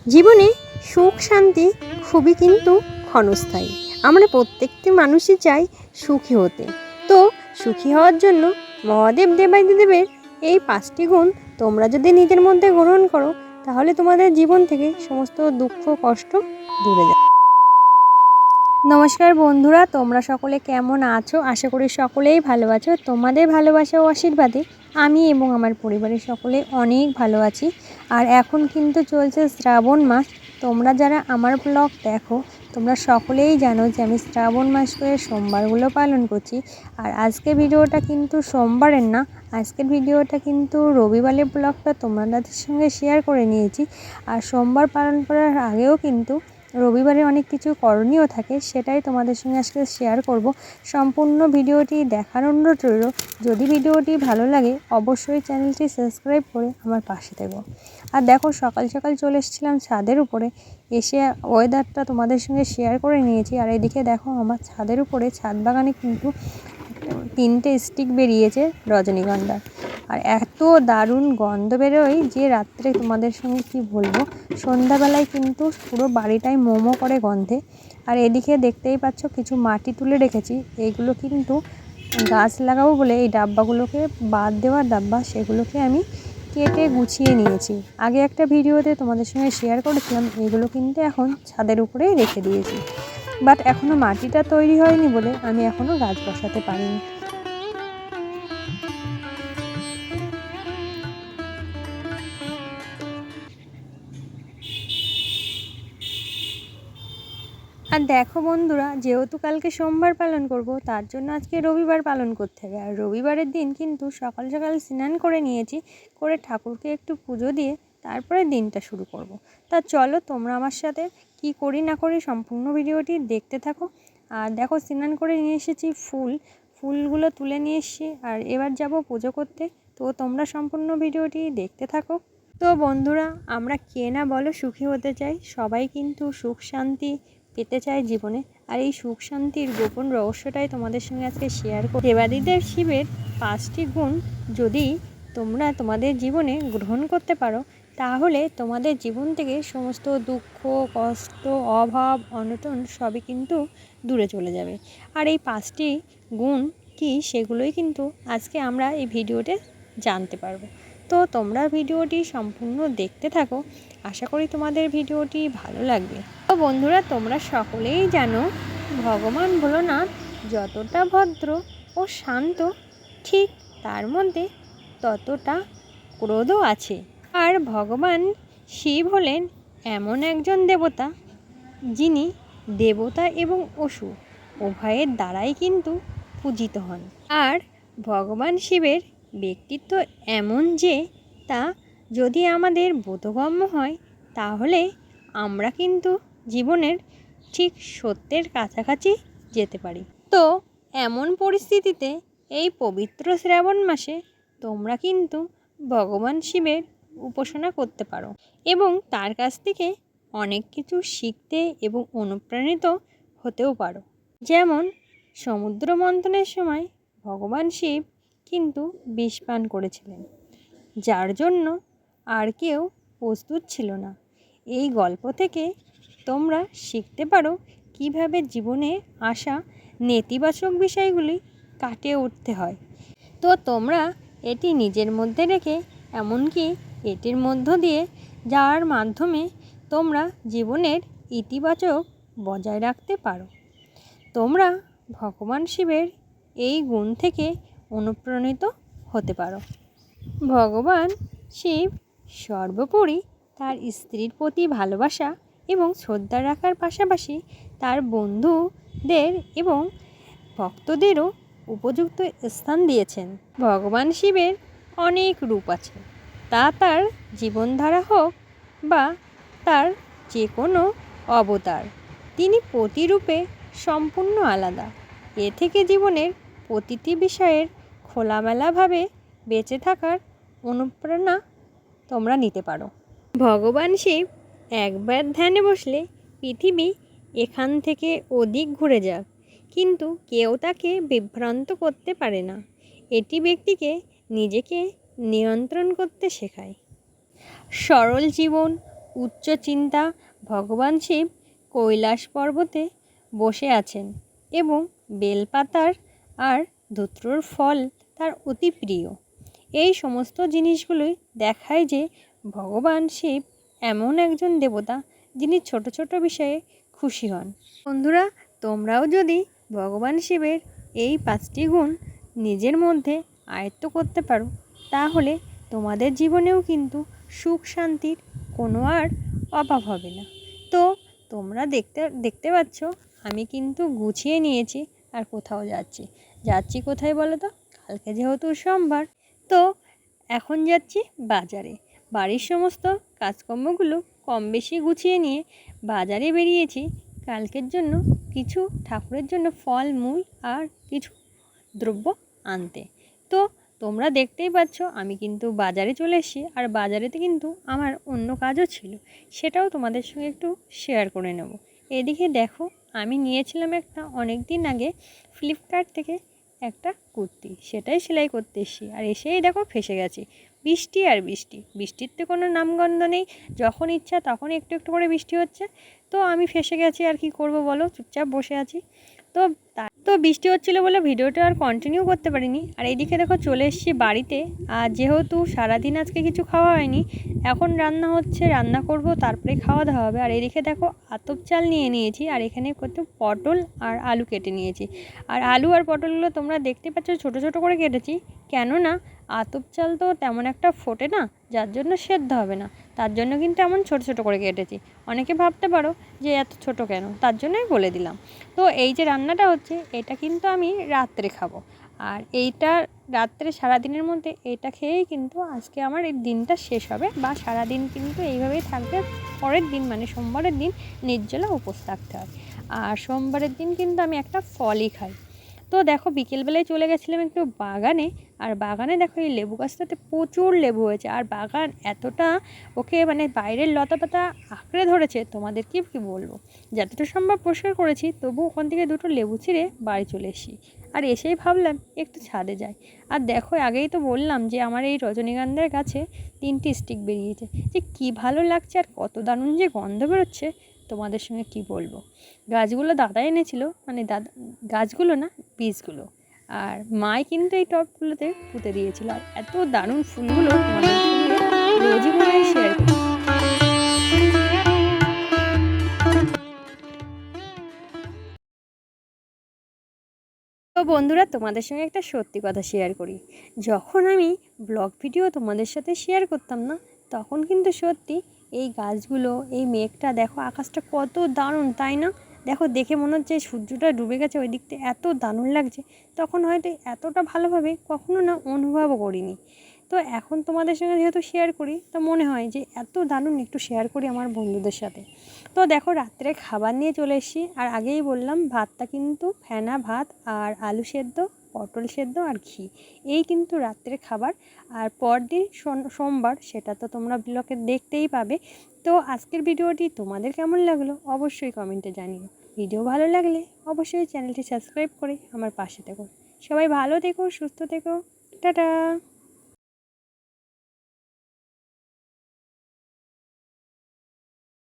জীবনে সুখ শান্তি খুবই কিন্তু ক্ষণস্থায়ী। আমরা প্রত্যেকটি মানুষই চাই সুখী হতে। তো সুখী হওয়ার জন্য মহাদেব দেবাদিদেবের এই 5টি গুণ তোমরা যদি নিজের মধ্যে গ্রহণ করো, তাহলে তোমাদের জীবন থেকে সমস্ত দুঃখ কষ্ট দূরে যাবে। নমস্কার বন্ধুরা, তোমরা সকলে কেমন আছো? আশা করি সকলেই ভালো আছো। তোমাদের ভালোবাসা ও আশীর্বাদে আমি এবং আমার পরিবারের সকলে অনেক ভালো আছি। আর এখন কিন্তু চলছে শ্রাবণ মাস। তোমরা যারা আমার ব্লগ দেখো, তোমরা সকলেই জানো যে আমি শ্রাবণ মাস করে সোমবারগুলো পালন করছি। আর আজকের ভিডিওটা কিন্তু সোমবারের না, আজকের ভিডিওটা কিন্তু রবিবারের ব্লগটা তোমাদের সঙ্গে শেয়ার করে নিয়েছি। আর সোমবার পালন করার আগেও কিন্তু রবিবারে অনেক কিছু করণীয় থাকে, সেটাই তোমাদের সঙ্গে আজকে শেয়ার করব। সম্পূর্ণ ভিডিওটি দেখার অনুরোধ রইল। যদি ভিডিওটি ভালো লাগে অবশ্যই চ্যানেলটি সাবস্ক্রাইব করে আমার পাশে থেকো। আর দেখো, সকাল সকাল চলে এসেছিলাম ছাদের উপরে, এসে ওয়েদারটা তোমাদের সঙ্গে শেয়ার করে নিয়েছি। আর এদিকে দেখো, আমার ছাদের উপরে ছাদ বাগানে কিন্তু 3টে স্টিক বেরিয়েছে রজনীগন্ধার। আর এত দারুণ গন্ধ বেরোয় যে রাত্রে তোমাদের সঙ্গে কি বলবো। সন্ধ্যাবেলায় কিন্তু পুরো বাড়িটাই মোমো করে গন্ধে। আর এদিকে দেখতেই পাচ্ছ কিছু মাটি তুলে রেখেছি, এইগুলো কিন্তু গাছ লাগাবো বলে এই ডাব্বাগুলোকে বাদ দেওয়ার ডাব্বা, সেগুলোকে আমি কেটে গুছিয়ে নিয়েছি। আগে একটা ভিডিওতে তোমাদের সঙ্গে শেয়ার করেছিলাম, এগুলো কিন্তু এখন ছাদের উপরেই রেখে দিয়েছি। বাট এখনও মাটিটা তৈরি হয়নি বলে আমি এখনও গাছ বসাতে পারিনি। আর দেখো বন্ধুরা, যেহেতু কালকে সোমবার পালন করব, তার জন্য আজকে রবিবার পালন করতে হবে। আর রবিবারের দিন কিন্তু সকাল সকাল স্নান করে নিয়েছি, করে ঠাকুরকে একটু পুজো দিয়ে তারপরে দিনটা শুরু করব। তা চলো তোমরা আমার সাথে কি করি না করি সম্পূর্ণ ভিডিওটি দেখতে থাকো। আর দেখো, স্নান করে নিয়ে এসেছি ফুলগুলো তুলে নিয়ে এসেছি, আর এবার যাব পুজো করতে। তো তোমরা সম্পূর্ণ ভিডিওটি দেখতে থাকো। তো বন্ধুরা, আমরা কে না বলো সুখী হতে চাই, সবাই কিন্তু সুখ শান্তি পেতে চায় জীবনে। আর এই সুখ শান্তির গোপন রহস্যটাই তোমাদের সঙ্গে আজকে শেয়ার করি। দেবাদিদেব শিবের 5টি গুণ যদি তোমরা তোমাদের জীবনে গ্রহণ করতে পারো, তাহলে তোমাদের জীবন থেকে সমস্ত দুঃখ কষ্ট অভাব অনটন সবই কিন্তু দূরে চলে যাবে। আর এই 5টি গুণ কি, সেগুলোই কিন্তু আজকে আমরা এই ভিডিওতে জানতে পারবো। তো তোমরা ভিডিওটি সম্পূর্ণ দেখতে থাকো, আশা করি তোমাদের ভিডিওটি ভালো লাগবে। তো বন্ধুরা, তোমরা সকলেই জানো ভগবান ভোলানাথ যতটা ভদ্র ও শান্ত, ঠিক তার মধ্যে ততটা ক্রোধও আছে। আর ভগবান শিব হলেন এমন একজন দেবতা, যিনি দেবতা এবং অসুর উভয়ের দ্বারাই কিন্তু পূজিত হন। আর ভগবান শিবের ব্যক্তিত্ব এমন যে তা যদি আমাদের বোধগম্য হয়, তাহলে আমরা কিন্তু জীবনের ঠিক সত্যের কাছাকাছি যেতে পারি। তো এমন পরিস্থিতিতে এই পবিত্র শ্রাবণ মাসে তোমরা কিন্তু ভগবান শিবের উপাসনা করতে পারো এবং তার কাছ থেকে অনেক কিছু শিখতে এবং অনুপ্রাণিত হতেও পারো। যেমন সমুদ্র মন্থনের সময় ভগবান শিব কিন্তু বিষ পান করেছিলেন, যার জন্য আর কেউ প্রস্তুত ছিল না। এই গল্প থেকে তোমরা শিখতে পারো কিভাবে জীবনে আসা নেতিবাচক বিষয়গুলি কাটিয়ে উঠতে হয়। তো তোমরা এটি নিজের মধ্যে রেখে, এমনকি এটির মধ্য দিয়ে যাওয়ার মাধ্যমে তোমরা জীবনের ইতিবাচক বজায় রাখতে পারো। তোমরা ভগবান শিবের এই গুণ থেকে অনুপ্রাণিত হতে পারো। ভগবান শিব সর্বোপরি তার স্ত্রীর প্রতি ভালোবাসা এবং শ্রদ্ধা রাখার পাশাপাশি তার বন্ধুদের এবং ভক্তদেরও উপযুক্ত স্থান দিয়েছেন। ভগবান শিবের অনেক রূপ আছে, তা তার জীবনধারা হোক বা তার যে কোনো অবতার, তিনি প্রতিরূপে সম্পূর্ণ আলাদা। এ থেকে জীবনের প্রতিটি বিষয়ের খোলামেলাভাবে বেঁচে থাকার অনুপ্রেরণা তোমরা নিতে পারো। ভগবান শিব একবার ধ্যানে বসলে পৃথিবী এখান থেকে ওদিক ঘুরে যাক, কিন্তু কেউ তাকে বিভ্রান্ত করতে পারে না। এটি ব্যক্তিকে নিজেকে নিয়ন্ত্রণ করতে শেখায়। সরল জীবন উচ্চ চিন্তা ভগবান শিব কৈলাস পর্বতে বসে আছেন এবং বেলপাতার আর ধুত্রর ফল তার অতি প্রিয়। এই সমস্ত জিনিসগুলোই দেখায় যে ভগবান শিব এমন একজন দেবতা যিনি ছোট ছোট বিষয়ে খুশি হন। বন্ধুরা, তোমরাও যদি ভগবান শিবের এই 5টি গুণ নিজের মধ্যে আয়ত্ত করতে পারো, তাহলে তোমাদের জীবনেও কিন্তু সুখ শান্তির কোনো আর অভাব হবে না। তো তোমরা দেখতে পাচ্ছ আমি কিন্তু গুছিয়ে নিয়েছি আর কোথাও যাচ্ছি কোথায় বলো তো? কালকে যেহেতু সোমবার, তো এখন যাচ্ছি বাজারে। বাড়ির সমস্ত কাজকর্মগুলো কম বেশি গুছিয়ে নিয়ে বাজারে বেরিয়েছি কালকের জন্য কিছু ঠাকুরের জন্য ফল মূল আর কিছু দ্রব্য আনতে। তো তোমরা দেখতেই পাচ্ছ আমি কিন্তু বাজারে চলে এসেছি, আর বাজারেতে কিন্তু আমার অন্য কাজও ছিল, সেটাও তোমাদের সঙ্গে একটু শেয়ার করে নেব। এদিকে দেখো, আমি নিয়েছিলাম একটা অনেক দিন আগে ফ্লিপকার্ট থেকে একটা কুর্তি, সেটাই সেলাই করতে এসেছি, আর এসেই দেখো ফেসে গেছি। বৃষ্টি আর বৃষ্টি, বৃষ্টির তো কোনো নামগন্ধ নেই, যখন ইচ্ছা তখন একটু একটু করে বৃষ্টি হচ্ছে। তো আমি ফেসে গেছি, আর কি করব বলো, চুপচাপ বসে আছি। তো বৃষ্টি হচ্ছিলো বলে ভিডিওটা আর কন্টিনিউ করতে পারিনি। আর এইদিকে দেখো চলে এসেছি বাড়িতে, আর যেহেতু সারাদিন আজকে কিছু খাওয়া হয়নি, এখন রান্না হচ্ছে, রান্না করব, তারপরে খাওয়া দাওয়া হবে। আর এদিকে দেখো আতপ চাল নিয়ে নিয়েছি, আর এখানে কত পটল আর আলু কেটে নিয়েছি। আর আলু আর পটলগুলো তোমরা দেখতে পাচ্ছ ছোট ছোট করে কেটেছি, কেননা আতপ চাল তো তেমন একটা ফোটে না, যার জন্য সেদ্ধ হবে না, তার জন্য কিন্তু এমন ছোট ছোট করে কেটেছি। অনেকে ভাবতে পারো যে এত ছোট কেন, তার জন্যই বলে দিলাম। তো এই যে রান্নাটা হচ্ছে, এটা কিন্তু আমি রাত্রে খাবো, আর এইটা রাত্রে সারাদিনের মধ্যে এটা খেয়েই কিন্তু আজকে আমার এই দিনটা শেষ হবে, বা সারাদিন কিন্তু এইভাবেই থাকবে। পরের দিন মানে সোমবারের দিন নির্জলা উপোস থাকতে হয়, আর সোমবারের দিন কিন্তু আমি একটা ফলই খাই। তো দেখো বিকেলবেলায় চলে গেছিলাম একটু বাগানে, আর বাগানে দেখো এই লেবু গাছটাতে প্রচুর লেবু হয়েছে, আর বাগান এতটা ওকে মানে বাইরের লতা পাতা আঁকড়ে ধরেছে, তোমাদের কি বলবো। যতটা সম্ভব পরিষ্কার করেছি, তবু ওখান থেকে দুটো লেবু ছিঁড়ে বাড়ি চলে এসেছি। আর এসেই ভাবলাম একটু ছাদে যাই। আর দেখো আগেই তো বললাম যে আমার এই রজনীগন্ধার গাছে 3টি স্টিক বেরিয়েছে, যে কি ভালো লাগছে আর কত দারুণ যে গন্ধ বেরোচ্ছে, তোমাদের সঙ্গে কি বলবো। গাছগুলো দাদা এনেছিল, মানে দাদা, গাছগুলো না বীজগুলো, আর মাই কিন্তু এই টবগুলোতে পুঁতে দিয়েছিল। আর এত দারুণ ফুলগুলো তোমাদের সঙ্গে রোজই করে শেয়ার করি। তো বন্ধুরা, তোমাদের সঙ্গে একটা সত্যি কথা শেয়ার করি, যখন আমি ব্লগ ভিডিও তোমাদের সাথে শেয়ার করতাম না, তখন কিন্তু সত্যি এই গাছগুলো, এই মেঘটা দেখো, আকাশটা কত দারুণ, তাই না? দেখো দেখে মনে হচ্ছে সূর্যটা ডুবে গেছে ওই দিকতে, এত দারুণ লাগছে। তখন হয়তো এতটা ভালোভাবে কখনো না অনুভবও করিনি। তো এখন তোমাদের সঙ্গে যেহেতু শেয়ার করি, তো মনে হয় যে এত দারুণ, একটু শেয়ার করি আমার বন্ধুদের সাথে। তো দেখো রাত্রে খাবার নিয়ে চলে এসেছি, আর আগেই বললাম ভাতটা কিন্তু ফেনা ভাত আর আলু সেদ্ধ, পটল সেদ্ধ আর ঘি, এই কিন্তু রাত্রের খাবার। আর পরদিন সোমবার, সেটা তো তোমরা ব্লগে দেখতেই পাবে। তো আজকের ভিডিওটি তোমাদের কেমন লাগলো অবশ্যই কমেন্টে জানিও। ভিডিও ভালো লাগলে অবশ্যই চ্যানেলটি সাবস্ক্রাইব করে আমার পাশে থেকো। সবাই ভালো থেকো, সুস্থ থেকো, টাটা।